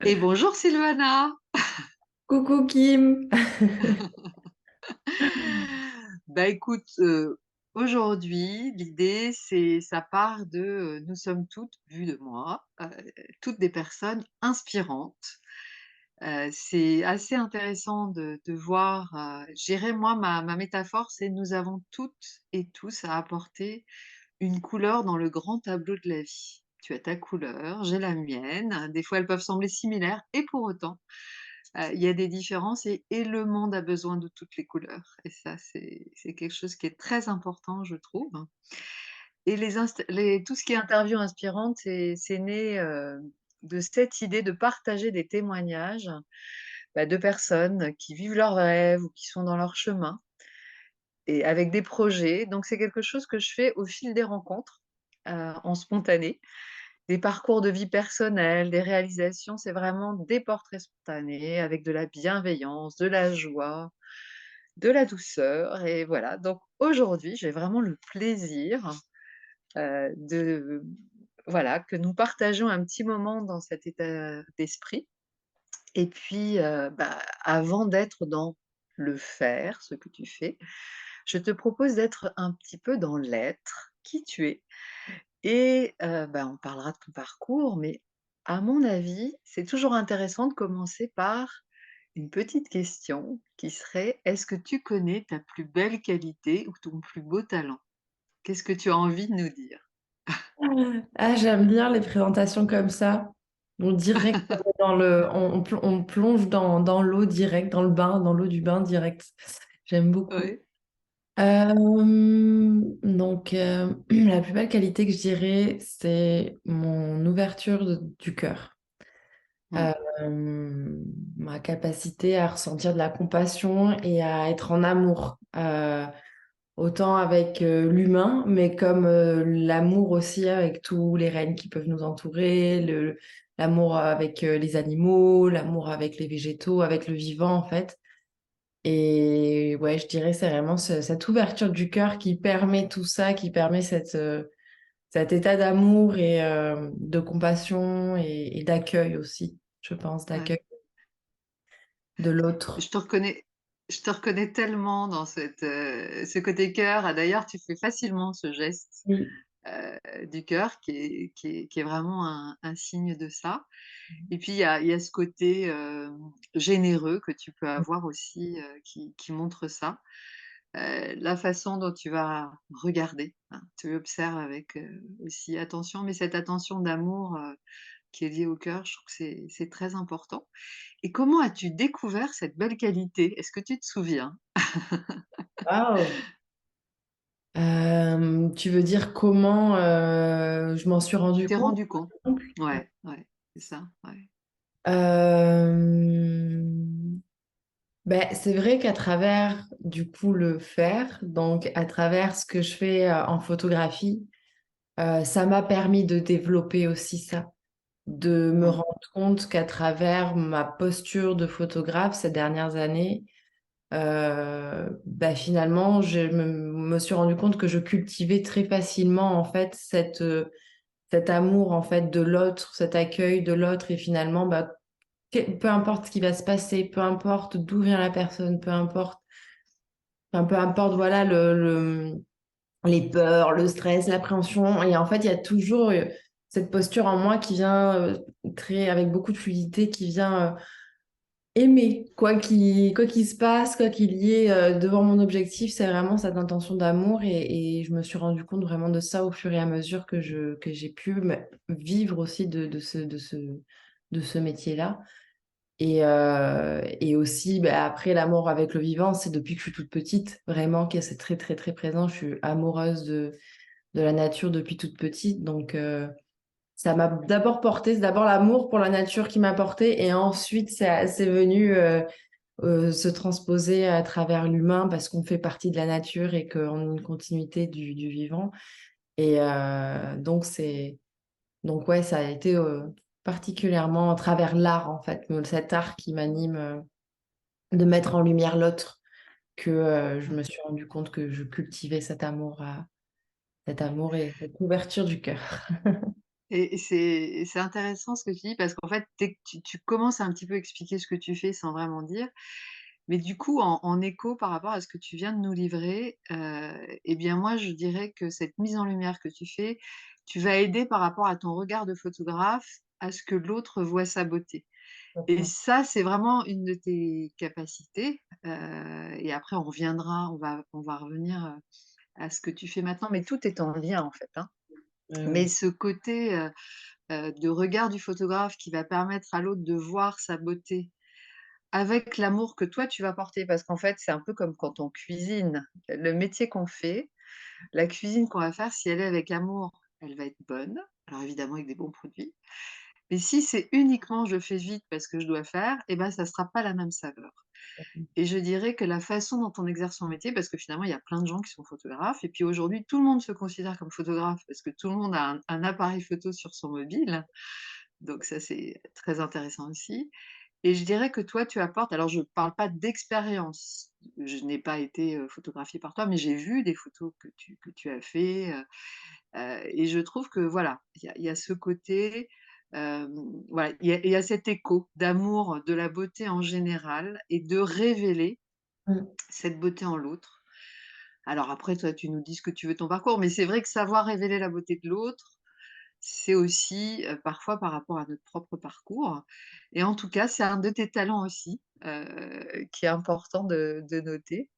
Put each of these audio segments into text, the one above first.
Et bonjour Sylvana. Coucou Kim. Bah écoute, aujourd'hui, l'idée, ça part de, nous sommes toutes, vu de moi, toutes des personnes inspirantes. C'est assez intéressant de voir, je dirais moi ma métaphore, c'est nous avons toutes et tous à apporter une couleur dans le grand tableau de la vie. Tu as ta couleur, j'ai la mienne, des fois elles peuvent sembler similaires et pour autant, il y a des différences et le monde a besoin de toutes les couleurs et ça c'est quelque chose qui est très important je trouve et les tout ce qui est interview inspirante, c'est né, de cette idée de partager des témoignages, de personnes qui vivent leurs rêves ou qui sont dans leur chemin et avec des projets. Donc c'est quelque chose que je fais au fil des rencontres, en spontané. Des parcours de vie personnels, des réalisations, c'est vraiment des portraits spontanés avec de la bienveillance, de la joie, de la douceur et voilà. Donc aujourd'hui, j'ai vraiment le plaisir, de voilà, que nous partageons un petit moment dans cet état d'esprit et puis, avant d'être dans le faire, ce que tu fais, je te propose d'être un petit peu dans l'être, qui tu es et on parlera de ton parcours, mais à mon avis, c'est toujours intéressant de commencer par une petite question qui serait: est-ce que tu connais ta plus belle qualité ou ton plus beau talent? Qu'est-ce que tu as envie de nous dire? Ah, j'aime bien les présentations comme ça. On dirait qu'on est on plonge dans l'eau direct, dans le bain, dans l'eau du bain direct. J'aime beaucoup. Oui. La plus belle qualité que je dirais, c'est mon ouverture du cœur. Mmh. Euh, Ma capacité à ressentir de la compassion et à être en amour. Autant avec l'humain, mais comme l'amour aussi avec tous les règnes qui peuvent nous entourer, l'amour avec les animaux, l'amour avec les végétaux, avec le vivant en fait. Et ouais, je dirais c'est vraiment cette ouverture du cœur qui permet tout ça, qui permet cet état d'amour et de compassion et d'accueil aussi, je pense, d'accueil Ouais. de l'autre. Je te reconnais je te reconnais tellement dans ce côté cœur. Ah d'ailleurs, tu fais facilement ce geste, Oui. du cœur qui est vraiment un signe de ça. Et puis il y a ce côté, généreux que tu peux avoir aussi, qui montre ça. La façon dont tu vas regarder, hein, tu observes avec, aussi attention, mais cette attention d'amour, qui est liée au cœur, je trouve que c'est très important. Et comment as-tu découvert cette belle qualité? Est-ce que tu te souviens? Waouh! Tu veux dire comment je m'en suis Tu rendu t'es compte, rendu par compte? exemple. Ouais, ouais, c'est ça, ouais. Euh, c'est vrai qu'à travers du coup le faire, donc à travers ce que je fais en photographie, ça m'a permis de développer aussi ça, de me Mmh. rendre compte qu'à travers ma posture de photographe ces dernières années, finalement, me suis rendu compte que je cultivais très facilement en fait cet amour en fait de l'autre, cet accueil de l'autre et finalement, peu importe ce qui va se passer, peu importe d'où vient la personne, peu importe voilà les peurs, le stress, l'appréhension et en fait il y a toujours cette posture en moi qui vient très avec beaucoup de fluidité, qui vient aimer, quoi qu'il se passe, quoi qu'il y ait devant mon objectif, c'est vraiment cette intention d'amour et je me suis rendu compte vraiment de ça au fur et à mesure que j'ai pu vivre aussi de ce métier-là. Et aussi, après, l'amour avec le vivant, c'est depuis que je suis toute petite, vraiment, que c'est très, très, très présent. Je suis amoureuse de la nature depuis toute petite. Donc, ça m'a d'abord porté, c'est d'abord l'amour pour la nature qui m'a porté, et ensuite c'est venu se transposer à travers l'humain parce qu'on fait partie de la nature et qu'on est une continuité du vivant. Et donc ouais, ça a été particulièrement à travers l'art en fait, cet art qui m'anime de mettre en lumière l'autre que je me suis rendu compte que je cultivais cet amour et cette ouverture du cœur. Et c'est intéressant ce que tu dis parce qu'en fait, dès que tu commences à un petit peu expliquer ce que tu fais sans vraiment dire, mais du coup, en écho par rapport à ce que tu viens de nous livrer, et bien, moi, je dirais que cette mise en lumière que tu fais, tu vas aider par rapport à ton regard de photographe à ce que l'autre voit sa beauté et ça, c'est vraiment une de tes capacités, et après on va revenir, à ce que tu fais maintenant, mais tout est en lien, en fait, hein. Mmh. Mais ce côté, de regard du photographe qui va permettre à l'autre de voir sa beauté avec l'amour que toi tu vas porter. Parce qu'en fait, c'est un peu comme quand on cuisine. Le métier qu'on fait, la cuisine qu'on va faire, si elle est avec amour, elle va être bonne. Alors évidemment avec des bons produits. Mais si c'est uniquement je fais vite parce que je dois faire, et ben ça sera pas la même saveur. Et je dirais que la façon dont on exerce son métier, parce que finalement il y a plein de gens qui sont photographes, et puis aujourd'hui tout le monde se considère comme photographe parce que tout le monde a un appareil photo sur son mobile. Donc ça c'est très intéressant aussi. Et je dirais que toi, tu apportes, alors je ne parle pas d'expérience, je n'ai pas été, photographiée par toi, mais j'ai vu des photos que tu as fait, et je trouve que voilà, il y a ce côté, voilà, il y a cet écho d'amour de la beauté en général et de révéler Mmh. cette beauté en l'autre. Alors après, toi, tu nous dis ce que tu veux de ton parcours, mais c'est vrai que savoir révéler la beauté de l'autre, c'est aussi, parfois par rapport à notre propre parcours et en tout cas, c'est un de tes talents aussi, qui est important de noter.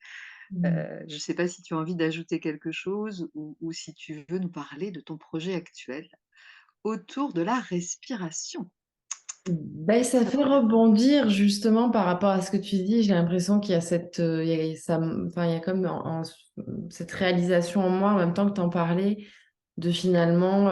Mmh. Je ne sais pas si tu as envie d'ajouter quelque chose ou si tu veux nous parler de ton projet actuel autour de la respiration. Beh, ça Très, fait très bien. rebondir justement par rapport à ce que tu dis. J'ai l'impression qu'il y a cette, il y a ça enfin, il y a comme cette réalisation en moi en même temps que tu en parlais, de finalement,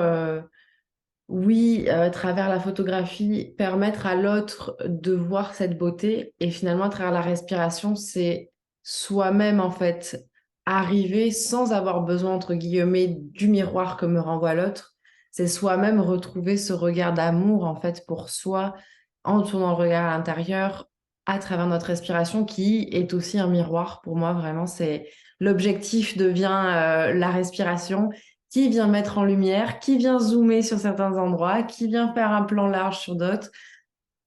oui, à travers la photographie, permettre à l'autre de voir cette beauté et finalement à travers la respiration, c'est soi-même en fait, arriver sans avoir besoin entre guillemets «du miroir» que me renvoie l'autre. C'est soi-même retrouver ce regard d'amour en fait pour soi, en tournant le regard à l'intérieur, à travers notre respiration qui est aussi un miroir. Pour moi vraiment c'est l'objectif devient, la respiration qui vient mettre en lumière, qui vient zoomer sur certains endroits, qui vient faire un plan large sur d'autres.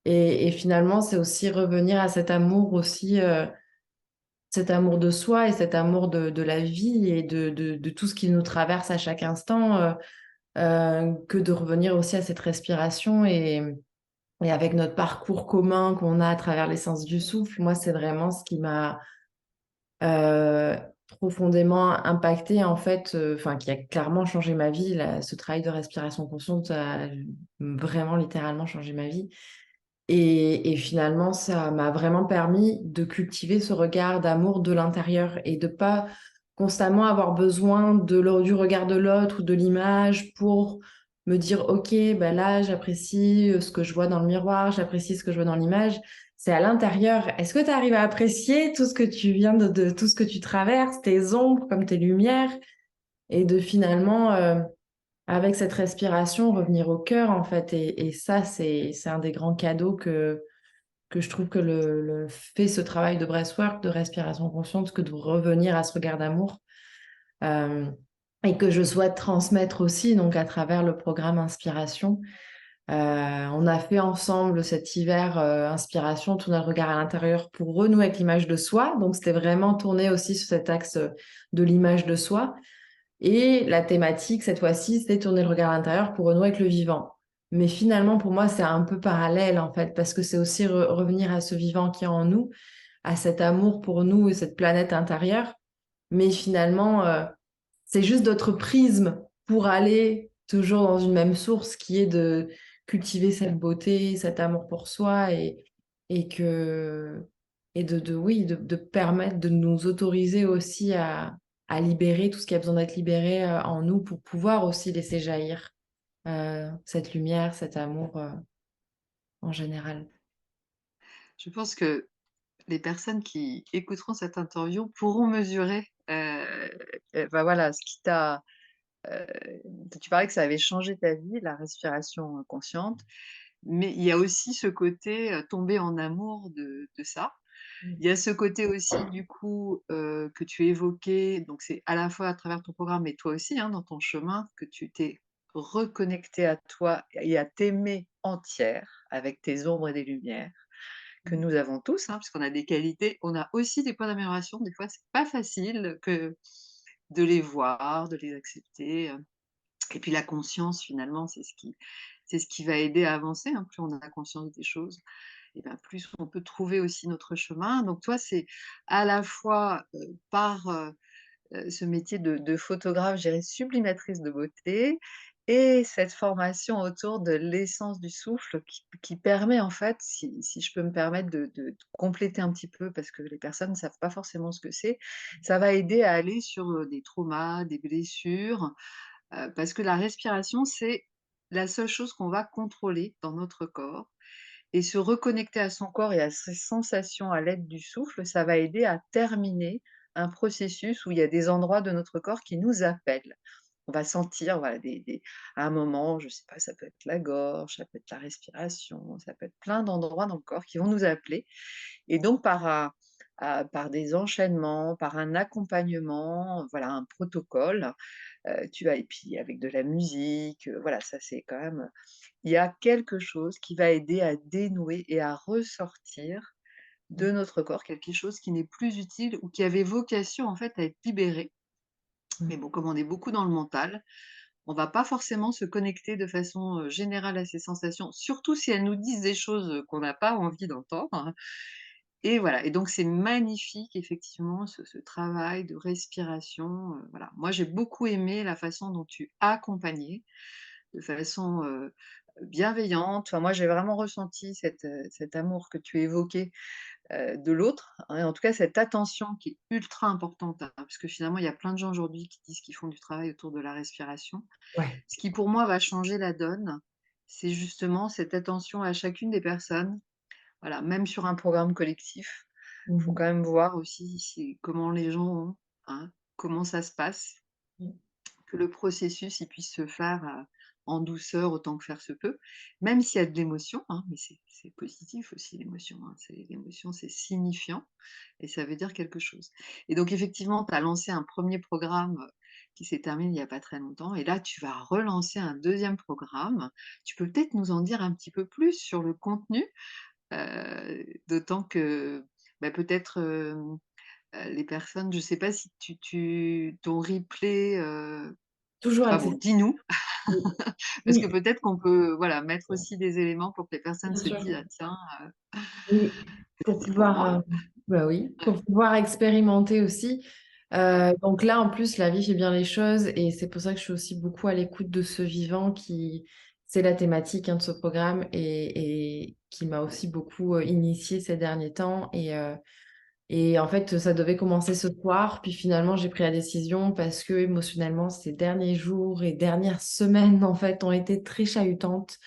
Et finalement, c'est aussi revenir à cet amour aussi, cet amour de soi et cet amour de la vie et de tout ce qui nous traverse à chaque instant, que de revenir aussi à cette respiration et avec notre parcours commun qu'on a à travers l'essence du souffle. Moi, c'est vraiment ce qui m'a Heu, profondément impacté en fait, enfin qui a clairement changé ma vie là, ce travail de respiration consciente a vraiment littéralement changé ma vie et finalement ça m'a vraiment permis de cultiver ce regard d'amour de l'intérieur et de pas constamment avoir besoin du regard de l'autre ou de l'image pour me dire: «OK, bah, là j'apprécie, ce que je vois dans le miroir, j'apprécie ce que je vois dans l'image». C'est à l'intérieur. Est-ce que tu arrives à apprécier tout ce que tu viens de tout ce que tu traverses, tes ombres comme tes lumières? Et de finalement, avec cette respiration, revenir au cœur, en fait et ça, c'est un des grands cadeaux que je trouve que le fait ce travail de breathwork, de respiration consciente, que de revenir à ce regard d'amour, hem et que je souhaite transmettre aussi donc à travers le programme Inspiration. On a fait ensemble cet hiver, Inspiration, tourner le regard à l'intérieur pour renouer avec l'image de soi. Donc c'était vraiment tourné aussi sur cet axe, de l'image de soi et la thématique cette fois-ci, c'était tourner le regard à l'intérieur pour renouer avec le vivant. Mais finalement pour moi, c'est un peu parallèle en fait, parce que c'est aussi revenir à ce vivant qui est en nous, à cet amour pour nous et cette planète intérieure. Mais finalement, c'est juste d'autres prismes pour aller toujours dans une même source qui est de cultiver cette beauté, cet amour pour soi et que et de oui, de permettre de nous autoriser aussi à libérer tout ce qui a besoin d'être libéré, en nous pour pouvoir aussi laisser jaillir, cette lumière, cet amour, en général. Je pense que les personnes qui écouteront cette interview pourront mesurer, bah, voilà, ce qui t'a, heu, tu parlais que ça avait changé ta vie, la respiration, consciente, mais il y a aussi ce côté, tomber en amour de ça. Mmh. Il y a ce côté aussi du coup, que tu évoquais, donc c'est à la fois à travers ton programme, mais toi aussi, hein, dans ton chemin, que tu t'es reconnecter à toi et à t'aimer entière avec tes ombres et des lumières que nous avons tous, hein, puisqu'on a des qualités, on a aussi des points d'amélioration. Des fois, c'est pas facile que de les voir, de les accepter, et puis la conscience finalement, c'est ce qui va aider à avancer, hein. Plus on a conscience des choses et ben, plus on peut trouver aussi notre chemin. Donc toi, c'est à la fois, par, ce métier de photographe, je dirais sublimatrice de beauté et cette formation autour de l'essence du souffle qui permet en fait, si je peux me permettre de compléter un petit peu parce que les personnes ne savent pas forcément ce que c'est, ça va aider à aller sur, des traumas, des blessures, parce que la respiration, c'est la seule chose qu'on va contrôler dans notre corps et se reconnecter à son corps et à ses sensations à l'aide du souffle, ça va aider à terminer un processus où il y a des endroits de notre corps qui nous appellent. On va sentir, voilà, à un moment, je sais pas, ça peut être la gorge, ça peut être la respiration, ça peut être plein d'endroits dans le corps qui vont nous appeler et donc par des enchaînements, par un accompagnement, voilà, un protocole, tu vas et puis avec de la musique, voilà, ça c'est quand même, il y a quelque chose qui va aider à dénouer et à ressortir de notre corps quelque chose qui n'est plus utile ou qui avait vocation en fait à être libéré. Mais bon, comme on est beaucoup dans le mental, on va pas forcément se connecter de façon, générale à ces sensations, surtout si elles nous disent des choses, qu'on n'a pas envie d'entendre, hein. Et voilà et donc c'est magnifique effectivement ce travail de respiration, voilà. Moi j'ai beaucoup aimé la façon dont tu accompagnais, de façon, bienveillante. Enfin moi j'ai vraiment ressenti cet amour que tu évoquais, de l'autre, hein, en tout cas cette attention qui est ultra importante, hein, parce que finalement il y a plein de gens aujourd'hui qui disent qu'ils font du travail autour de la respiration. Ouais. Ce qui pour moi va changer la donne, c'est justement cette attention à chacune des personnes, voilà, même sur un programme collectif. Mmh Faut mh. quand même voir aussi comment les gens ont, hein, comment ça se passe, Mmh. que le processus il puisse se faire, en douceur autant que faire se peut, même s'il y a de l'émotion, hein, mais c'est positif aussi l'émotion, hein. L'émotion, c'est signifiant et ça veut dire quelque chose. Et donc effectivement, tu as lancé un premier programme, qui s'est terminé il y a pas très longtemps et là tu vas relancer un deuxième programme. Tu peux peut-être nous en dire un petit peu plus sur le contenu? D'autant que, bah, peut-être, les personnes je sais pas si ton replay, Toujours enfin bon, accessible. dis-nous, Oui. parce que Oui, peut-être qu'on peut, voilà, mettre aussi des éléments pour que les personnes bien se sûr. disent: «Ah tiens, Oui, peut-être pour c'est pour pouvoir, moi». bah, oui, pour pouvoir expérimenter aussi. Ouais, Donc là, en plus, la vie fait bien les choses et c'est pour ça que je suis aussi beaucoup à l'écoute de ce vivant qui c'est la thématique, hein, de ce programme et qui m'a aussi beaucoup, initiée ces derniers temps et en fait, ça devait commencer ce soir, puis finalement, j'ai pris la décision parce que émotionnellement, ces derniers jours et dernières semaines, en fait, ont été très chahutantes.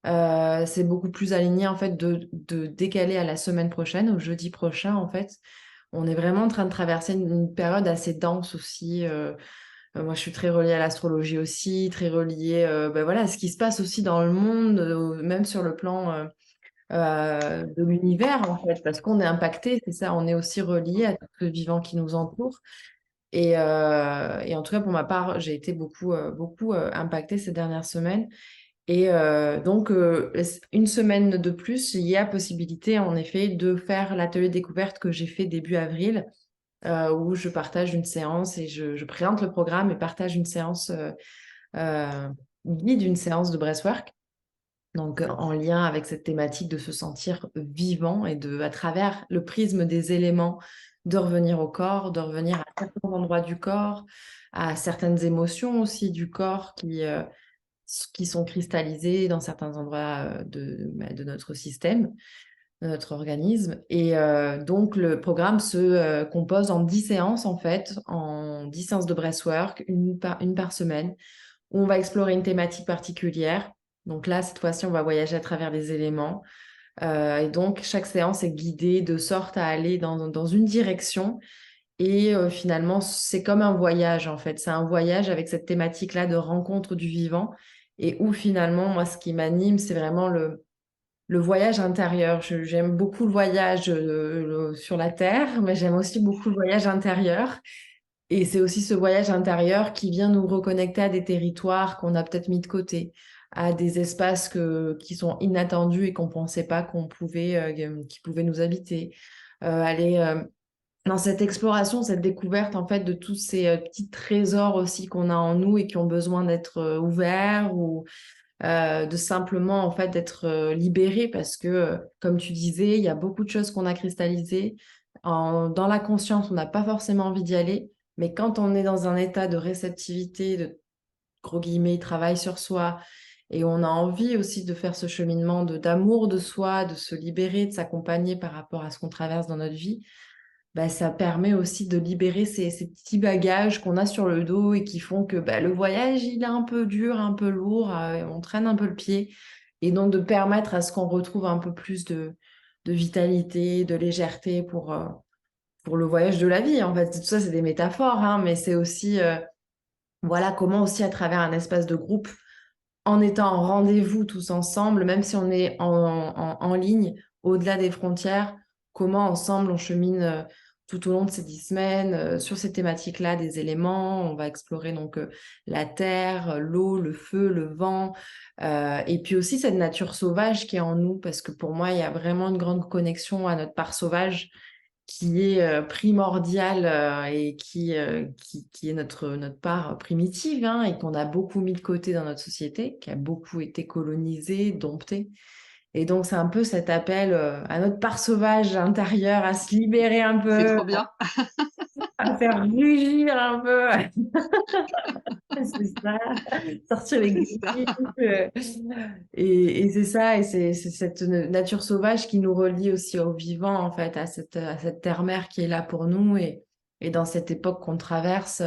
C'est beaucoup plus aligné, en fait, de décaler à la semaine prochaine, au jeudi prochain, en fait. On est vraiment en train de traverser une période assez dense aussi, moi, je suis très reliée à l'astrologie aussi, très reliée, bah, voilà, à ce qui se passe aussi dans le monde, même sur le plan, de l'univers, en fait, parce qu'on est impacté, c'est ça, on est aussi relié à tout le vivant qui nous entoure et en tout cas, pour ma part, j'ai été beaucoup, impactée ces dernières semaines et donc s une semaine de plus, il y a possibilité, en effet, de faire l'atelier découverte que j'ai fait début avril, où je partage une séance et je présente le programme et partage une séance, heu, guide une séance de breathwork. Donc, en lien avec cette thématique de se sentir vivant et à travers le prisme des éléments, de revenir au corps, de revenir à certains endroits du corps, à certaines émotions aussi du corps qui sont cristallisées dans certains endroits, de notre système, de notre organisme et donc le programme se, compose en 10 séances en fait, en 10 séances de breathwork, une par semaine où on va explorer une thématique particulière. Donc là, cette fois-ci, on va voyager à travers les éléments. Et donc, chaque séance est guidée de sorte à aller dans une direction. Et finalement, c'est comme un voyage, en fait. C'est un voyage avec cette thématique-là de rencontre du vivant. Et où finalement, moi, ce qui m'anime, c'est vraiment le voyage intérieur. J'aime beaucoup le voyage sur la Terre, mais j'aime aussi beaucoup le voyage intérieur. Et c'est aussi ce voyage intérieur qui vient nous reconnecter à des territoires qu'on a peut-être mis de côté, à des espaces qui sont inattendus et qu'on ne pensait pas qui pouvaient nous habiter. Aller dans cette exploration, cette découverte en fait de tous ces petits trésors aussi qu'on a en nous et qui ont besoin d'être ouverts ou de simplement en fait d'être libérés parce que, comme tu disais, il y a beaucoup de choses qu'on a cristallisées. Dans la conscience, on n'a pas forcément envie d'y aller, mais quand on est dans un état de réceptivité, de gros guillemets, travail sur soi, et on a envie aussi de faire ce cheminement d'amour de soi, de se libérer, de s'accompagner par rapport à ce qu'on traverse dans notre vie, bah, ça permet aussi de libérer ces petits bagages qu'on a sur le dos et qui font que bah, le voyage, il est un peu dur, un peu lourd, on traîne un peu le pied. Et donc de permettre à ce qu'on retrouve un peu plus de vitalité, de légèreté pour le voyage de la vie. En fait, tout ça, c'est des métaphores, hein, mais c'est aussi, voilà, comment aussi à travers un espace de groupe, en étant en rendez-vous tous ensemble, même si on est en ligne, au-delà des frontières, comment ensemble on chemine tout au long de ces 10 semaines sur ces thématiques-là, des éléments. On va explorer donc la terre, l'eau, le feu, le vent, et puis aussi cette nature sauvage qui est en nous, parce que pour moi, il y a vraiment une grande connexion à notre part sauvage qui est primordiale et qui est notre part primitive, hein, et qu'on a beaucoup mis de côté dans notre société, qui a beaucoup été colonisée, domptée. Et donc, c'est un peu cet appel à notre part sauvage intérieure, à se libérer un C'est peu, trop bien. à faire rugir un peu. C'est ça, sortir les C'est ça. griffes. Et c'est ça, et c'est cette nature sauvage qui nous relie aussi au vivant, en fait, à cette terre-mère qui est là pour nous. Et dans cette époque qu'on traverse,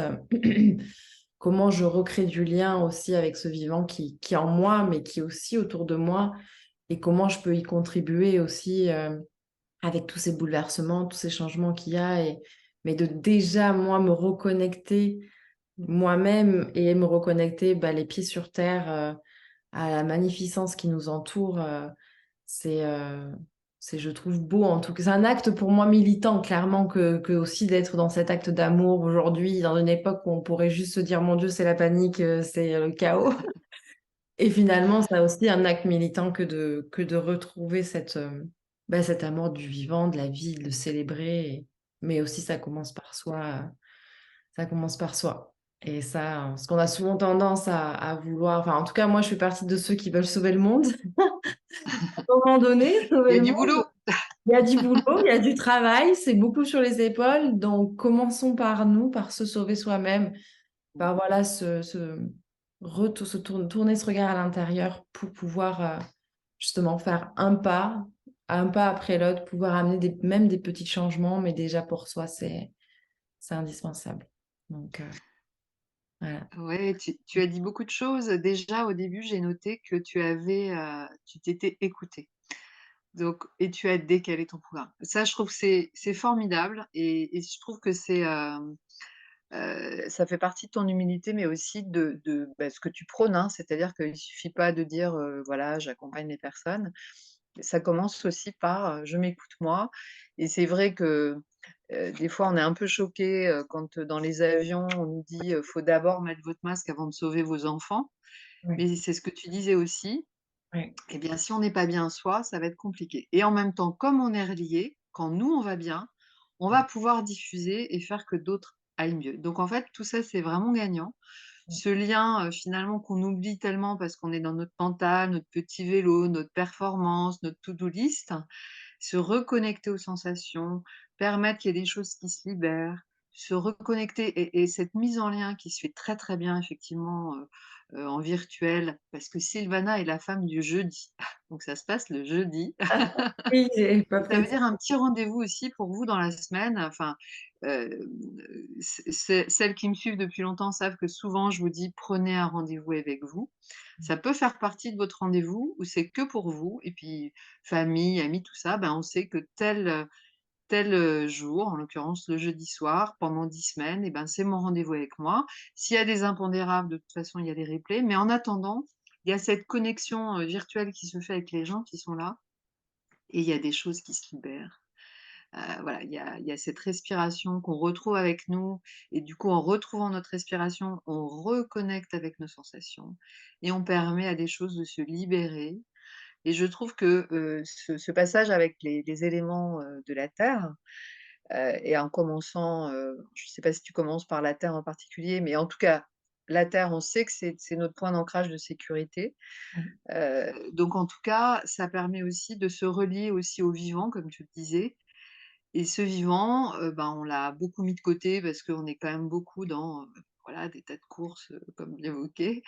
comment je recrée du lien aussi avec ce vivant qui est en moi, mais qui est aussi autour de moi, et comment je peux y contribuer aussi avec tous ces bouleversements, tous ces changements qu'il y a, mais de déjà, moi, me reconnecter moi-même et me reconnecter bah, les pieds sur terre à la magnificence qui nous entoure, c'est, euh, je trouve, beau en tout cas. C'est un acte pour moi militant, clairement, que aussi d'être dans cet acte d'amour aujourd'hui, dans une époque où on pourrait juste se dire, mon Dieu, c'est la panique, c'est le chaos. Et finalement, c'est aussi un acte militant que de retrouver bah, cet amour du vivant, de la vie, de le célébrer. Mais aussi, ça commence par soi. Ça commence par soi. Et ça, ce qu'on a souvent tendance à vouloir, enfin, en tout cas, moi, je fais partie de ceux qui veulent sauver le monde. À un moment donné, Il sauver y a le du monde, boulot. il y a du boulot, il y a du travail, c'est beaucoup sur les épaules. Donc, commençons par nous, par se sauver soi-même, par voilà, tourner ce regard à l'intérieur pour pouvoir justement faire un pas après l'autre, pouvoir amener même des petits changements, mais déjà pour soi, c'est indispensable. Donc, voilà. Ouais, tu as dit beaucoup de choses. Déjà, au début, j'ai noté que tu t'étais écoutée. Donc et tu as décalé ton programme. Ça, je trouve que c'est formidable et je trouve que ça fait partie de ton humilité, mais aussi bah, ce que tu prônes, hein. C'est-à-dire qu'il suffit pas de dire, voilà: «J'accompagne les personnes». Ça commence aussi par, «Je m'écoute moi» et c'est vrai que, des fois, on est un peu choqué quand, dans les avions, on nous dit, «Faut d'abord mettre votre masque avant de sauver vos enfants». Ouais, Mais c'est ce que tu disais aussi, ouais. eh bien, si on n'est pas bien soi, ça va être compliqué et en même temps, comme on est reliés, quand nous, on va bien, on va pouvoir diffuser et faire que d'autres aillent mieux. Donc en fait, tout ça, c'est vraiment gagnant. Ce lien, finalement, qu'on oublie tellement parce qu'on est dans notre mental, notre petit vélo, notre performance, notre to-do list, se reconnecter aux sensations, permettre qu'il y ait des choses qui se libèrent, se reconnecter et cette mise en lien qui se fait très, très bien effectivement, en virtuel parce que Sylvana est la femme du jeudi, donc ça se passe le jeudi. Oui, j'ai pas Ça veut précisé. dire un petit rendez-vous aussi pour vous dans la semaine, enfin, heu, celles qui me suivent depuis longtemps savent que souvent je vous dis: «Prenez un rendez-vous avec vous». Ça peut faire partie de votre rendez-vous ou c'est que pour vous et puis famille, amis, tout ça, ben, on sait que tel jour, en l'occurrence le jeudi soir, pendant 10 semaines et ben, c'est mon rendez-vous avec moi. S'il y a des impondérables, de toute façon, il y a les replays, mais en attendant, il y a cette connexion, virtuelle qui se fait avec les gens qui sont là et il y a des choses qui se libèrent. Voilà, il y a cette respiration qu'on retrouve avec nous et du coup, en retrouvant notre respiration, on reconnecte avec nos sensations et on permet à des choses de se libérer et je trouve que, ce passage avec les éléments, de la terre, et en commençant, je ne sais pas si tu commences par la terre en particulier, mais en tout cas, la terre, on sait que c'est notre point d'ancrage de sécurité. Donc en tout cas, ça permet aussi de se relier aussi au vivant, comme tu le disais et ce vivant, ben, on l'a beaucoup mis de côté parce qu'on est quand même beaucoup dans, voilà, des tas de courses, comme évoqué,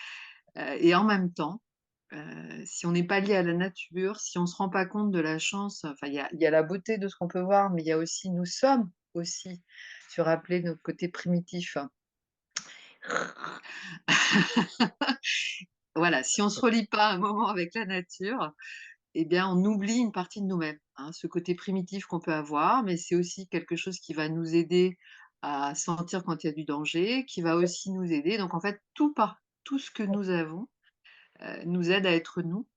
et en même temps, si on n'est pas lié à la nature, si on se rend pas compte de la chance, enfin, il y a la beauté de ce qu'on peut voir, mais il y a aussi nous sommes aussi, se rappeler notre côté primitif. Voilà, si on se relie pas un moment avec la nature, eh bien, on oublie une partie de nous-mêmes, hein. Ce côté primitif qu'on peut avoir, mais c'est aussi quelque chose qui va nous aider à sentir quand il y a du danger, qui va aussi nous aider donc en fait, tout ce que nous avons, nous aide à être nous.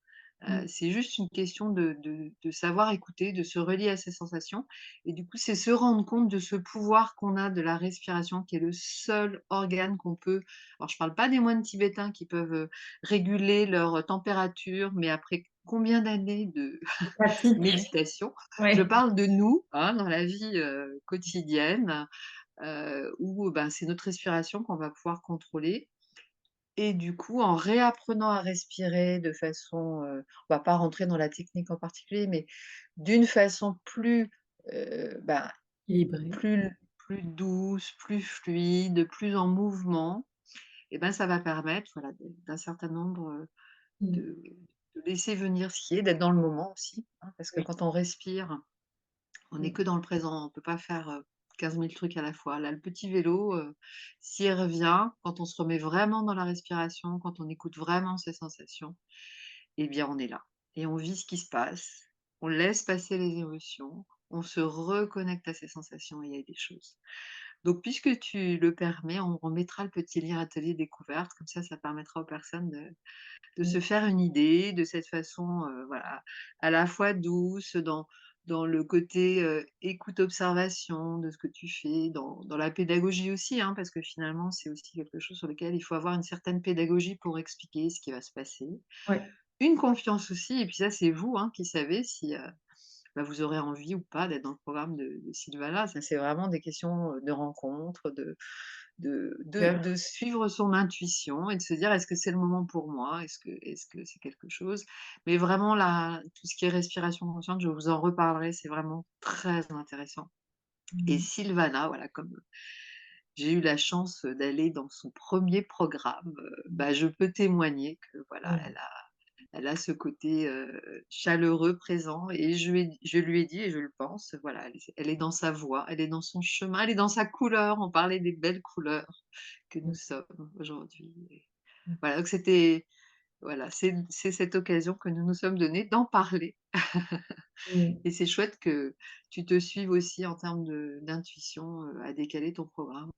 Mmh. C'est juste une question de savoir écouter, de se relier à ses sensations et du coup, c'est se rendre compte de ce pouvoir qu'on a de la respiration, qui est le seul organe qu'on peut alors je parle pas des moines tibétains qui peuvent, réguler leur température, mais après combien d'années de Pratique. méditation? Je Ouais. parle de nous, hein, dans la vie, quotidienne, où, ben, c'est notre respiration qu'on va pouvoir contrôler et du coup, en réapprenant à respirer de façon, on va pas rentrer dans la technique en particulier, mais d'une façon plus, bah, Équilibré. plus douce, plus fluide, plus en mouvement et ben, ça va permettre, voilà, d'un certain nombre, Mmh. de laisser venir ce qui est, d'être dans le moment aussi, hein, parce que Oui. quand on respire, on n'est Mmh. que dans le présent, on peut pas faire, 15 000 trucs à la fois. Là, le petit vélo, s'il revient, quand on se remet vraiment dans la respiration, quand on écoute vraiment ses sensations, eh bien, on est là et on vit ce qui se passe. On laisse passer les émotions, on se reconnecte à ses sensations et il y a des choses. Donc puisque tu le permets, on remettra le petit lien atelier découverte, comme ça permettra aux personnes de Mmh. se faire une idée de cette façon, voilà, à la fois douce dans le côté, écoute-observation de ce que tu fais, dans la pédagogie aussi, hein, parce que finalement, c'est aussi quelque chose sur lequel il faut avoir une certaine pédagogie pour expliquer ce qui va se passer. Ouais. Une confiance aussi et puis ça, c'est vous, hein, qui savez si, bah, vous aurez envie ou pas d'être dans le programme de Sylvana. Ça, c'est vraiment des questions, de rencontres, Cœur. de suivre son intuition et de se dire: «Est-ce que c'est le moment pour moi? Est-ce que c'est quelque chose?» mais vraiment là, tout ce qui est respiration consciente, je vous en reparlerai, c'est vraiment très intéressant et Mmh. Sylvana, voilà, comme j'ai eu la chance, d'aller dans son premier programme, Mmh. bah, je peux témoigner que voilà, Mmh. elle a ce côté, chaleureux, présent et je lui ai dit et je le pense, voilà, elle est dans sa voie, elle est dans son chemin, elle est dans sa couleur. On parlait des belles couleurs que nous Mmh. sommes aujourd'hui et Mmh. voilà, donc c'était voilà, c'est cette occasion que nous nous sommes donnée d'en parler Mmh. et c'est chouette que tu te suives aussi en termes d'intuition, à décaler ton programme.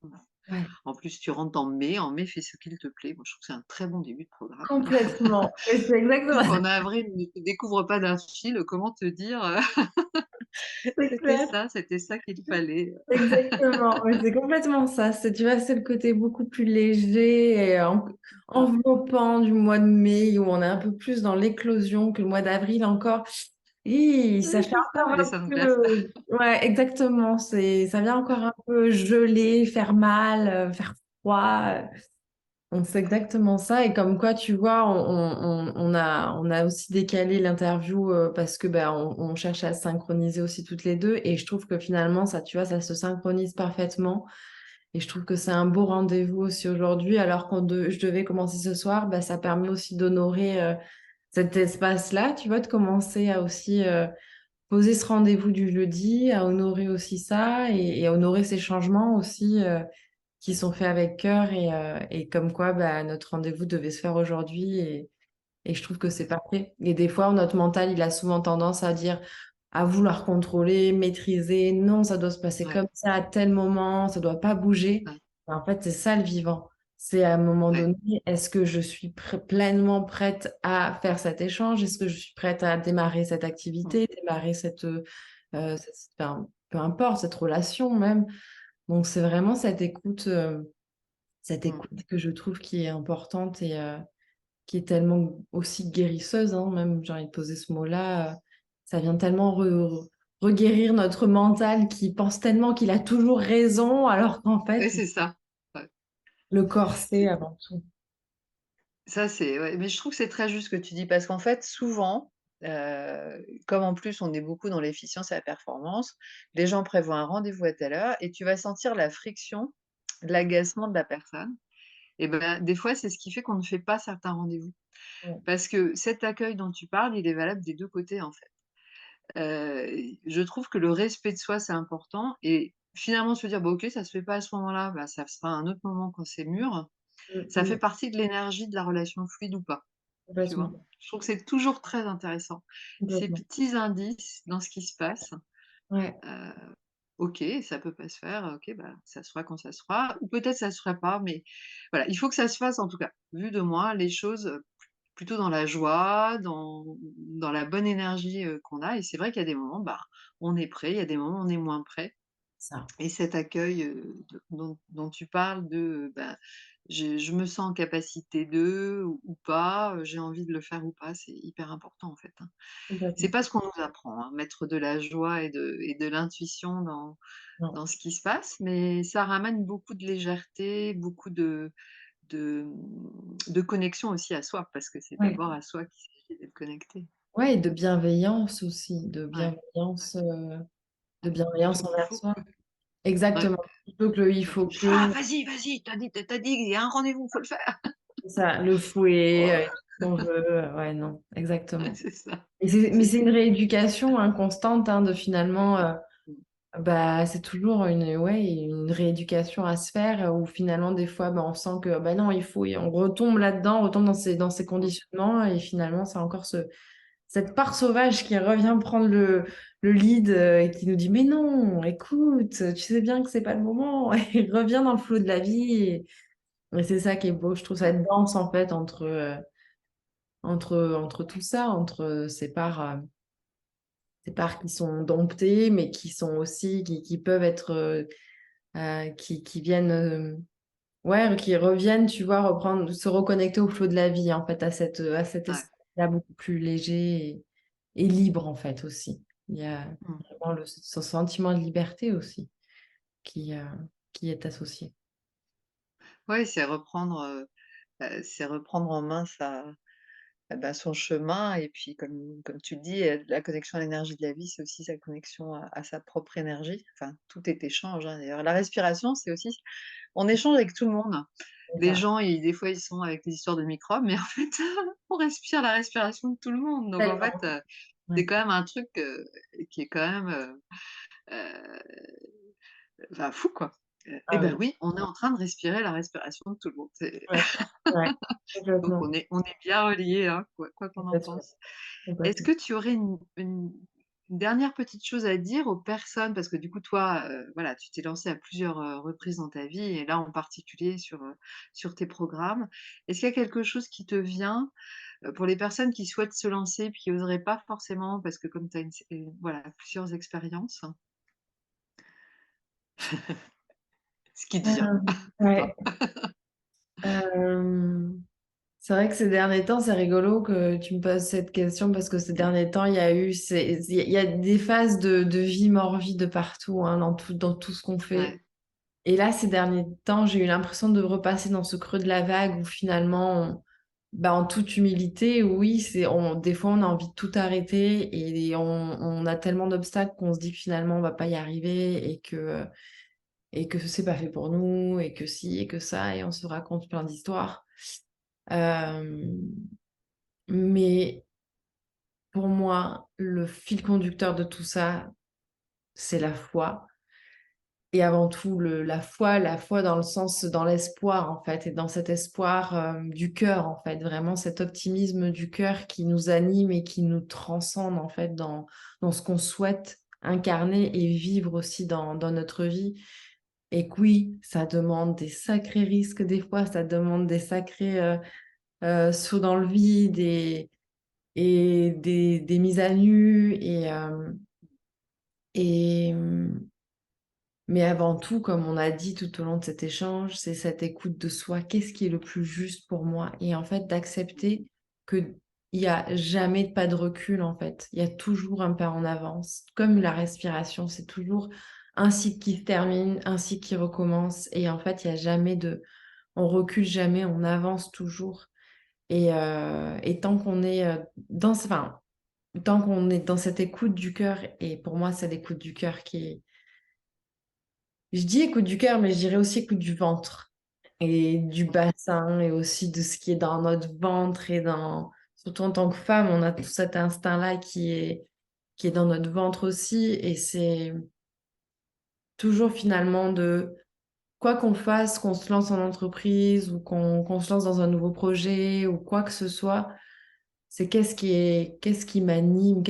Ouais. En plus, tu rentres en mai, fais ce qu'il te plaît. Moi, je trouve que c'est un très bon début de programme. Complètement. Et c'est exactement Surtout ça. qu'en avril, ne te découvre pas d'un fil, comment te dire, C'est clair. c'était ça qu'il fallait. Exactement, ouais, c'est complètement ça. C'est tu vois, c'est le côté beaucoup plus léger et Mmh. enveloppant du mois de mai où on est un peu plus dans l'éclosion que le mois d'avril encore. Et ça Oui, fait c'est ça, encore les un seins de glace. peu ouais, exactement, ça vient encore un peu geler, faire mal, faire froid. Donc c'est exactement ça et comme quoi tu vois, on a aussi décalé l'interview, parce que, bah, on cherche à se synchroniser aussi toutes les 2 et je trouve que finalement ça, tu vois, ça se synchronise parfaitement et je trouve que c'est un beau rendez-vous aussi aujourd'hui alors je devais commencer ce soir, bah, ça permet aussi d'honorer, cet espace-là, tu vois? De commencer à aussi, poser ce rendez-vous du jeudi, à honorer aussi ça et à honorer ces changements aussi, qui sont faits avec cœur et comme quoi, bah, notre rendez-vous devait se faire aujourd'hui et je trouve que c'est parfait et des fois, notre mental, il a souvent tendance à dire à vouloir contrôler, maîtriser: «Non, ça doit se passer Ouais, comme ça à tel moment, ça doit pas bouger». ouais, En fait, c'est ça le vivant. C'est à un moment ouais. donné, est-ce que je suis pleinement prête à faire cet échange? Est-ce que je suis prête à démarrer cette Mmh. activité, démarrer cette, enfin, peu importe, cette relation même. Donc c'est vraiment cette Mmh. écoute que je trouve qui est importante et qui est tellement aussi guérisseuse, hein, même j'ai envie de poser ce mot-là, ça vient tellement reguérir notre mental qui pense tellement qu'il a toujours raison alors qu'en fait, Ouais, c'est ça. Ouais. le corps sait C'est avant tout. ça, c'est ouais, mais je trouve que c'est très juste ce que tu dis parce qu'en fait, souvent, comme en plus on est beaucoup dans l'efficience et la performance, les gens prévoient un rendez-vous à telle heure et tu vas sentir la friction, l'agacement de la personne et ben, des fois, c'est ce qui fait qu'on ne fait pas certains rendez-vous. Ouais. Parce que cet accueil dont tu parles, il est valable des 2 côtés, en fait. Je trouve que le respect de soi, c'est important et finalement se dire: «Bah, OK, ça se fait pas à ce moment-là, bah, ça se fera à un autre moment quand c'est mûr», ça fait Mmh. partie de l'énergie de la relation fluide ou pas, tu vois? Complètement, Je trouve que c'est toujours très intéressant. Ces complètement. petits indices dans ce qui se passe, Ouais, heu, OK, ça peut pas se faire, OK, bah, ça se fera quand ça se fera ou peut-être ça se fera pas, mais voilà, il faut que ça se fasse en tout cas. Vu de moi, les choses, plutôt dans la joie, dans la bonne énergie, qu'on a et c'est vrai qu'il y a des moments, bah, on est prêt, il y a des moments, on est moins prêt ça. et cet accueil, de dont tu parles de, bah, je me sens en capacité de ou pas, j'ai envie de le faire ou pas, c'est hyper important en fait, hein. C'est Complètement. pas ce qu'on nous apprend, hein, mettre de la joie et de l'intuition Non. dans ce qui se passe, mais ça ramène beaucoup de légèreté, beaucoup de connexion aussi à soi, parce que c'est Ouais. d'abord à soi qu'il s'agit d'être connecté. Ouais et de bienveillance aussi, Ouais, ouais, de plutôt bienveillance qu'il envers faut. soi. Ouais, Exactement. Plutôt que le il ouais. faut que, «Ah vas-y, tu dit, il y a un rendez-vous, faut le faire!» c'est ça, le fouet, Oh, tout ce qu'on veut, ouais, non, ouais, exactement. c'est ça, Et c'est c'est ça. une rééducation, hein, constante, hein, de finalement, Mmh. bah, c'est toujours une rééducation à se faire, où finalement des fois, bah, on sent que, bah, non, il faut et on retombe là-dedans, on retombe dans ces Mmh. conditionnements et finalement, c'est encore cette part sauvage qui revient prendre le lead, et qui nous dit: «Mais non, écoute, tu sais bien que c'est pas le moment» et reviens dans le flot de la vie et c'est ça qui est beau. Je trouve Ouais, cette danse en fait entre tout ça, entre ces parts qui sont domptées, mais qui sont aussi qui peuvent être, qui viennent, ouais, qui reviennent, tu vois, reprendre se reconnecter au flot de la vie, en fait, à cet ouais. espace-là beaucoup plus léger et libre, en fait, aussi. Il y a Mmh. vraiment ce sentiment de liberté aussi qui, heu, qui est associé. Ouais, c'est reprendre en main bah, son chemin et puis comme tu le dis, la connexion à l'énergie de la vie, c'est aussi sa connexion à sa propre énergie. Enfin, tout est échange, hein, d'ailleurs. La respiration, c'est aussi on échange avec tout le monde. C'est Les ça. gens, ils des fois, ils sont avec les histoires de microbes, mais en fait, on respire la respiration de tout le monde. Donc en fait, Tellement, ouais. c'est quand même un truc, qui est quand même, heu, enfin fou, quoi. Et Ah ben oui, oui, on est en train de respirer la respiration de tout le monde. C'est ouais, ouais, donc complètement, on est bien reliés, hein, quoi qu'on en complètement, pense. Est-ce complètement. que tu aurais une dernière petite chose à dire aux personnes? Parce que du coup, toi, voilà, tu t'es lancée à plusieurs, reprises dans ta vie et là, en particulier sur tes programmes. Est-ce qu'il y a quelque chose qui te vient, pour les personnes qui souhaitent se lancer puis qui oseraient pas forcément parce que comme tu as voilà, plusieurs expériences? Ce qui te vient, ou Ouais, pas? hem, c'est vrai que ces derniers temps, c'est rigolo que tu me poses cette question parce que ces derniers temps, il y a eu il y a des phases de vie, mort-vie de partout, hein, dans tout ce qu'on fait. Ouais, Et là, ces derniers temps, j'ai eu l'impression de repasser dans ce creux de la vague où finalement, bah, en toute humilité, oui, des fois, on a envie de tout arrêter et on a tellement d'obstacles qu'on se dit que finalement, on va pas y arriver et que c'est pas fait pour nous et que ci et que ça et on se raconte plein d'histoires. Hem, mais pour moi, le fil conducteur de tout ça, c'est la foi. Et avant tout la foi dans le sens dans l'espoir, en fait et dans cet espoir, du cœur, en fait, vraiment cet optimisme du cœur qui nous anime et qui nous transcende, en fait, dans ce qu'on souhaite incarner et vivre aussi dans notre vie et que oui, ça demande des sacrés risques des fois, ça demande des sacrés, sauts dans le vide et des mises à nu Et, mais avant tout, comme on a dit tout au long de cet échange, c'est cette écoute de soi. Qu'est-ce qui est le plus juste pour moi? Et en fait, d'accepter que il y a jamais de pas de recul, en fait. Il y a toujours un pas en avance. Comme la respiration, c'est toujours un cycle qui se termine, un cycle qui recommence. Et en fait, il y a jamais de, on recule jamais, on avance toujours. Et tant qu'on est enfin, tant qu'on est dans cette écoute du cœur, et pour moi, c'est l'écoute du cœur qui est, je dis écoute du cœur, mais je dirais aussi écoute du ventre et du bassin et aussi de ce qui est dans notre ventre et dans, surtout en tant que femme, on a tout cet instinct-là qui est dans notre ventre aussi. Et c'est toujours finalement de, quoi qu'on fasse, qu'on se lance en entreprise ou qu'on se lance dans un nouveau projet ou quoi que ce soit, c'est qu'est-ce qui m'anime,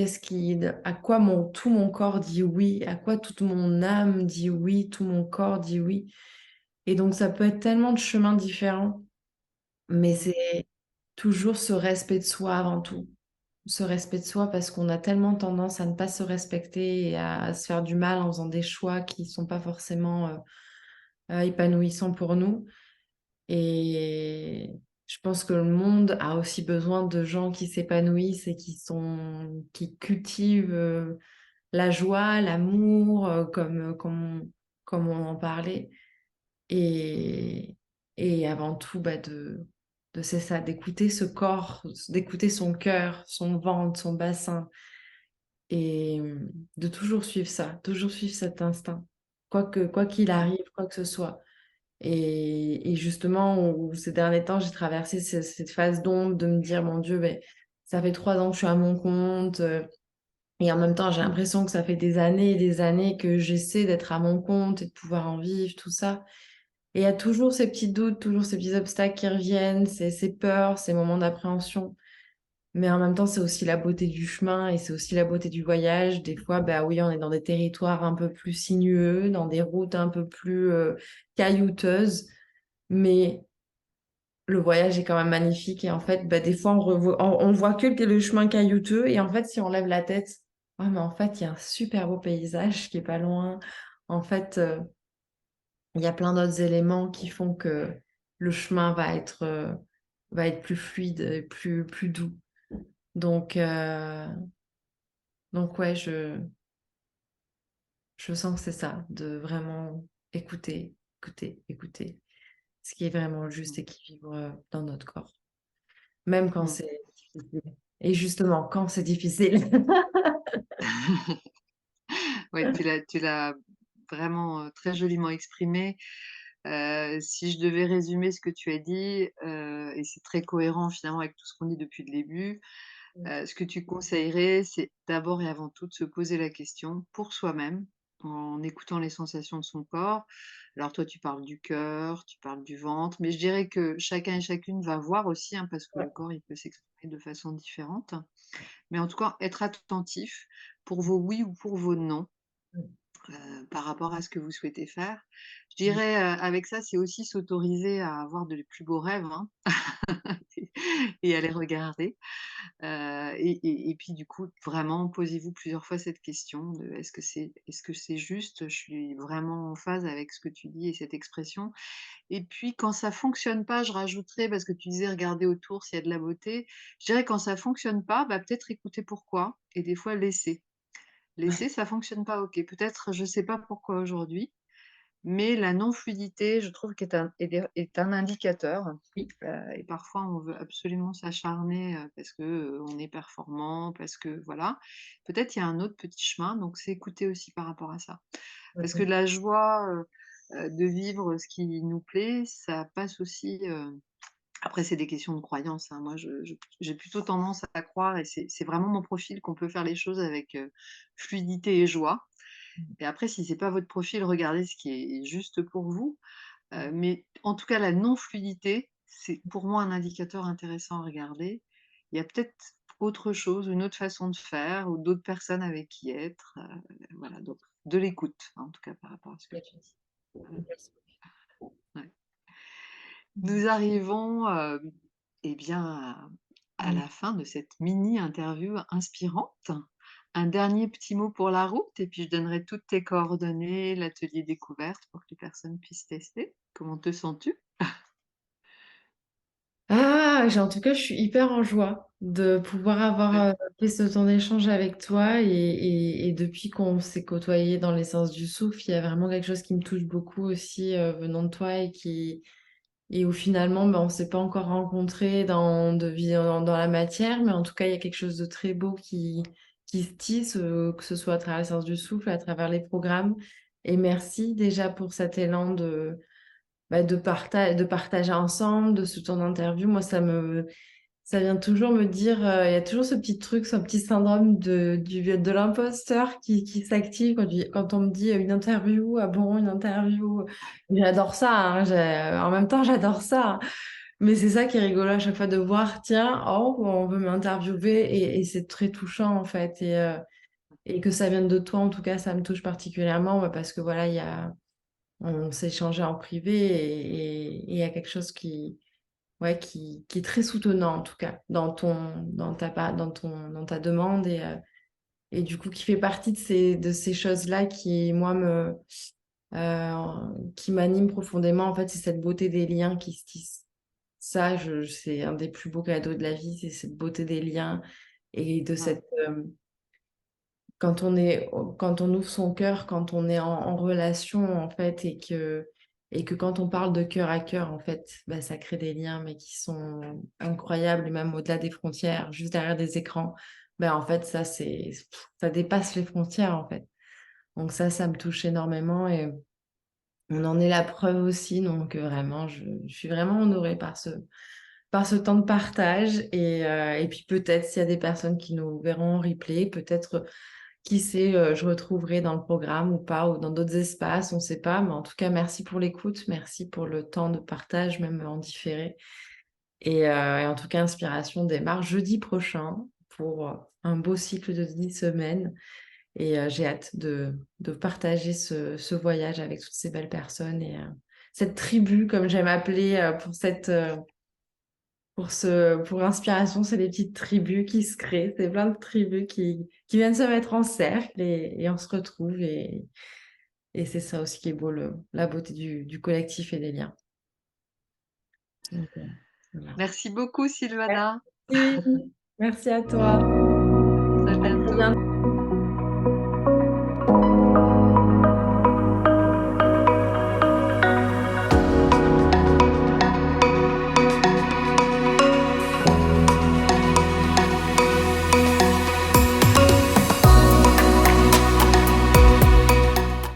à quoi tout mon corps dit oui, à quoi toute mon âme dit oui, tout mon corps dit oui. Et donc, ça peut être tellement de chemins différents, mais c'est toujours ce respect de soi avant tout. Ce respect de soi parce qu'on a tellement tendance à ne pas se respecter et à se faire du mal en faisant des choix qui ne sont pas forcément épanouissants pour nous. Et je pense que le monde a aussi besoin de gens qui s'épanouissent et qui cultivent la joie, l'amour, comme on en parlait. Et, et avant tout, bah c'est ça, d'écouter ce corps, d'écouter son cœur, son ventre, son bassin, et de toujours suivre ça, toujours suivre cet instinct, quoi qu'il arrive, quoi que ce soit. Et justement, ces derniers temps, j'ai traversé cette phase d'ombre de me dire, mon Dieu, ben, ça fait 3 ans que je suis à mon compte. Et en même temps, j'ai l'impression que ça fait des années et des années que j'essaie d'être à mon compte et de pouvoir en vivre, tout ça. Et il y a toujours ces petits doutes, toujours ces petits obstacles qui reviennent, ces peurs, ces moments d'appréhension. Mais en même temps, c'est aussi la beauté du chemin et c'est aussi la beauté du voyage. Des fois, bah oui, on est dans des territoires un peu plus sinueux, dans des routes un peu plus caillouteuses, mais le voyage est quand même magnifique. Et en fait, bah, des fois, on voit que le chemin caillouteux. Et en fait, si on lève la tête, oh, mais en fait, il y a un super beau paysage qui est pas loin. En fait, il y a plein d'autres éléments qui font que le chemin va être plus fluide, et plus doux. Donc, euh, donc ouais, je sens que c'est ça, de vraiment écouter, écouter, écouter ce qui est vraiment juste et qui vibre dans notre corps, même quand Mmh. c'est difficile. Et justement, quand c'est difficile. Ouais, tu l'as vraiment, très joliment exprimé. Si je devais résumer ce que tu as dit, et c'est très cohérent finalement avec tout ce qu'on dit depuis le début, ce que tu conseillerais, c'est d'abord et avant tout de se poser la question pour soi-même, en écoutant les sensations de son corps. Alors toi, tu parles du cœur, tu parles du ventre, mais je dirais que chacun et chacune va voir aussi, hein, parce que Ouais. le corps, il peut s'exprimer de façon différente. Mais en tout cas, être attentif pour vos oui ou pour vos non, par rapport à ce que vous souhaitez faire. Je dirais, avec ça, c'est aussi s'autoriser à avoir de plus beaux rêves, hein, et à les regarder. Et puis du coup, vraiment, posez-vous plusieurs fois cette question de: est-ce que c'est juste? Je suis vraiment en phase avec ce que tu dis et cette expression? Et puis quand ça fonctionne pas, je rajouterais, parce que tu disais regarder autour s'il y a de la beauté. Je dirais quand ça fonctionne pas, bah, peut-être écouter pourquoi et des fois laisser. Ouais. Laisser, ça fonctionne pas, OK. Peut-être je sais pas pourquoi aujourd'hui, mais la non-fluidité, je trouve est un indicateur. Oui. Et parfois on veut absolument s'acharner, parce que, on est performant, parce que voilà. Peut-être il y a un autre petit chemin, donc c'est écouter aussi par rapport à ça. Parce que la joie, de vivre ce qui nous plaît, ça passe aussi, après c'est des questions de croyance, hein. Moi j'ai plutôt tendance à croire, et c'est vraiment mon profil, qu'on peut faire les choses avec, fluidité et joie. Et après, si c'est pas votre profil, regardez ce qui est juste pour vous. Mais en tout cas, la non-fluidité, c'est pour moi un indicateur intéressant à regarder. Il y a peut-être autre chose, une autre façon de faire, ou d'autres personnes avec qui être, voilà, donc de l'écoute, en tout cas par rapport à ce que tu dis. Voilà, ouais. Nous arrivons, eh bien, à la fin de cette mini interview inspirante. un dernier petit mot pour la route et puis je donnerai toutes tes coordonnées, l'atelier découverte pour que les personnes puissent tester. Comment te sens-tu? Ah! En tout cas, je suis hyper en joie de pouvoir Ouais, avoir, fait ce temps d'échange avec toi et depuis qu'on s'est côtoyés dans l'essence du souffle, il y a vraiment quelque chose qui me touche beaucoup aussi, venant de toi et où finalement, bah, on s'est pas encore rencontrés dans la matière, mais en tout cas, il y a quelque chose de très beau qui se tisse, que ce soit à travers l'essence du souffle, à travers les programmes et merci déjà pour cet élan de partager ensemble, de ce temps d'interview. Moi, ça vient toujours me dire, il y a toujours ce petit truc, ce petit syndrome de l'imposteur qui s'active quand on me dit une interview, ah bon, une interview. J'adore ça, hein, en même temps, j'adore ça. Mais c'est ça qui est rigolo à chaque fois de voir, tiens, oh, on veut m'interviewer et c'est très touchant en fait. Et que ça vienne de toi, en tout cas, ça me touche particulièrement bah, parce que voilà, on s'est échangé en privé et il y a quelque chose ouais, qui est très soutenant en tout cas dans ta demande et du coup qui fait partie de ces choses-là qui, moi, qui m'animent profondément. En fait, c'est cette beauté des liens qui se tissent. Ça, c'est un des plus beaux cadeaux de la vie, c'est cette beauté des liens et de ouais, quand on ouvre son cœur, quand on est en relation, en fait, et que quand on parle de cœur à cœur, en fait, bah, ça crée des liens, mais qui sont incroyables, et même au-delà des frontières, juste derrière des écrans. Ben, en fait, ça dépasse les frontières, en fait. Donc ça me touche énormément et on en est la preuve aussi. Donc vraiment, je suis vraiment honorée par ce temps de partage. Et puis peut-être s'il y a des personnes qui nous verront en replay, peut-être qui sait, je retrouverai dans le programme ou pas, ou dans d'autres espaces, on ne sait pas. Mais en tout cas, merci pour l'écoute, merci pour le temps de partage, même en différé. Et en tout cas, Inspiration démarre jeudi prochain pour un beau cycle de 10 semaines. Et j'ai hâte de partager ce voyage avec toutes ces belles personnes et cette tribu, comme j'aime appeler pour Inspiration, c'est des petites tribus qui se créent. C'est plein de tribus qui viennent se mettre en cercle et on se retrouve. Et c'est ça aussi qui est beau, la beauté du collectif et des liens. Donc, voilà. merci beaucoup Sylvana. Merci. Merci à toi.